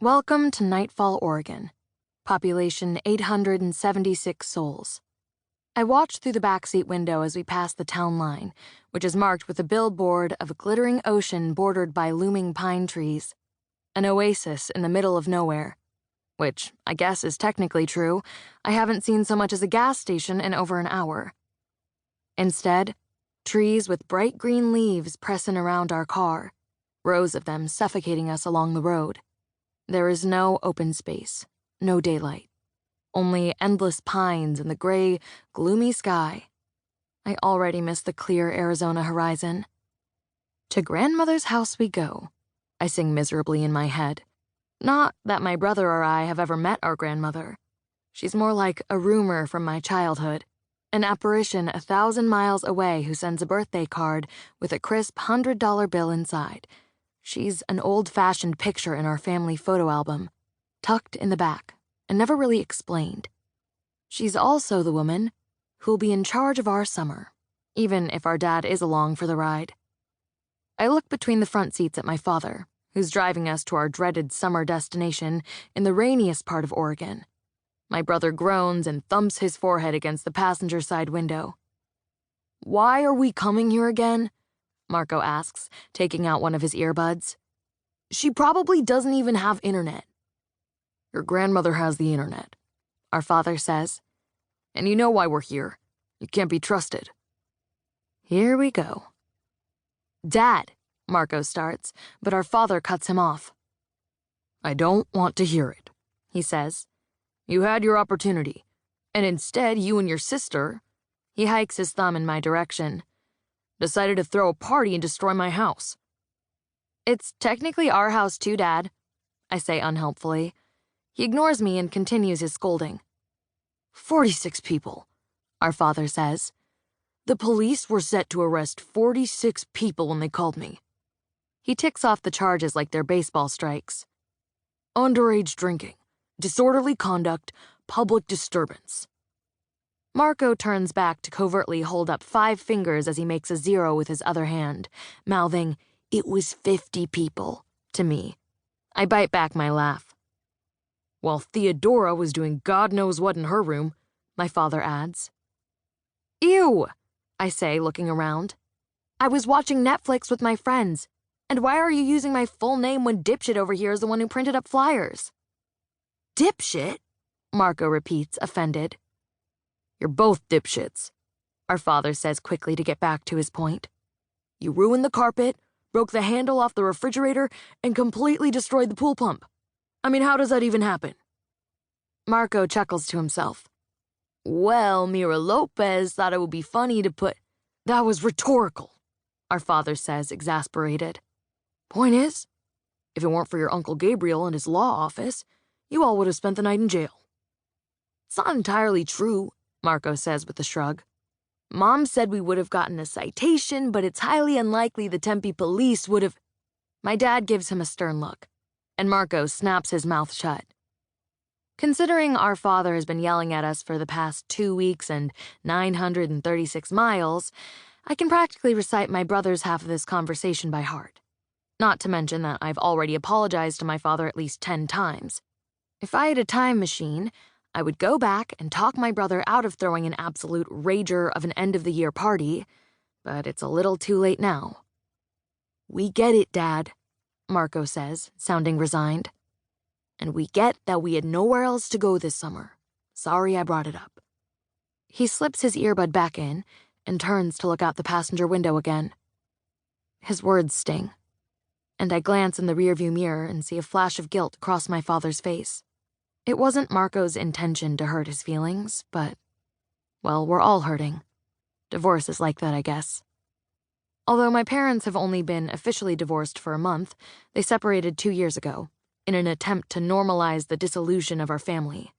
Welcome to Nightfall, Oregon. Population 876 souls. I watched through the backseat window as we passed the town line, which is marked with a billboard of a glittering ocean bordered by looming pine trees. An oasis in the middle of nowhere. Which, I guess, is technically true. I haven't seen so much as a gas station in over an hour. Instead, trees with bright green leaves pressing around our car, rows of them suffocating us along the road. There is no open space, no daylight, only endless pines and the gray, gloomy sky. I already miss the clear Arizona horizon. To grandmother's house we go, I sing miserably in my head. Not that my brother or I have ever met our grandmother. She's more like a rumor from my childhood, an apparition 1,000 miles away who sends a birthday card with a crisp $100 bill inside. She's an old-fashioned picture in our family photo album, tucked in the back and never really explained. She's also the woman who'll be in charge of our summer, even if our dad is along for the ride. I look between the front seats at my father, who's driving us to our dreaded summer destination in the rainiest part of Oregon. My brother groans and thumps his forehead against the passenger side window. "Why are we coming here again?" Marco asks, taking out one of his earbuds. "She probably doesn't even have internet." "Your grandmother has the internet," our father says. "And you know why we're here. You can't be trusted." Here we go. "Dad," Marco starts, but our father cuts him off. "I don't want to hear it," he says. "You had your opportunity, and instead you and your sister," he hikes his thumb in my direction, "decided to throw a party and destroy my house." "It's technically our house too, Dad," I say unhelpfully. He ignores me and continues his scolding. 46 people, our father says. "The police were set to arrest 46 people when they called me." He ticks off the charges like they're baseball strikes. "Underage drinking, disorderly conduct, public disturbance." Marco turns back to covertly hold up 5 fingers as he makes a 0 with his other hand, mouthing, "It was 50 people," to me. I bite back my laugh. "While Theodora was doing God knows what in her room," my father adds. "Ew," I say, looking around. "I was watching Netflix with my friends. And why are you using my full name when Dipshit over here is the one who printed up flyers?" "Dipshit?" Marco repeats, offended. "You're both dipshits," our father says quickly to get back to his point. "You ruined the carpet, broke the handle off the refrigerator, and completely destroyed the pool pump. I mean, how does that even happen?" Marco chuckles to himself. "Well, Mira Lopez thought it would be funny to put—" "That was rhetorical," our father says, exasperated. "Point is, if it weren't for your Uncle Gabriel and his law office, you all would have spent the night in jail." "It's not entirely true," Marco says with a shrug. "Mom said we would have gotten a citation, but it's highly unlikely the Tempe police would have—" My dad gives him a stern look, and Marco snaps his mouth shut. Considering our father has been yelling at us for the past 2 weeks and 936 miles, I can practically recite my brother's half of this conversation by heart. Not to mention that I've already apologized to my father at least 10 times. If I had a time machine, I would go back and talk my brother out of throwing an absolute rager of an end-of-the-year party, but it's a little too late now. "We get it, Dad," Marco says, sounding resigned. "And we get that we had nowhere else to go this summer. Sorry I brought it up." He slips his earbud back in and turns to look out the passenger window again. His words sting, and I glance in the rearview mirror and see a flash of guilt cross my father's face. It wasn't Marco's intention to hurt his feelings, but, well, we're all hurting. Divorce is like that, I guess. Although my parents have only been officially divorced for a month, they separated 2 years ago, in an attempt to normalize the dissolution of our family.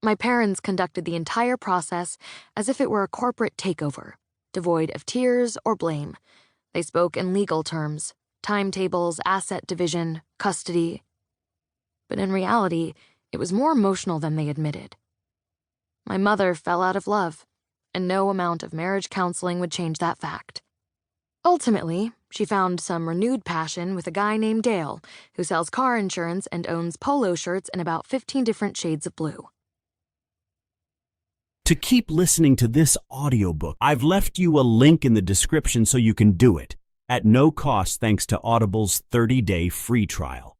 My parents conducted the entire process as if it were a corporate takeover, devoid of tears or blame. They spoke in legal terms, timetables, asset division, custody. But in reality, it was more emotional than they admitted. My mother fell out of love, and no amount of marriage counseling would change that fact. Ultimately, She found some renewed passion with a guy named Dale, who sells car insurance and owns polo shirts in about 15 different shades of blue. To keep listening to this audiobook, I've left you a link in the description so you can do it, at no cost thanks to Audible's 30-day free trial.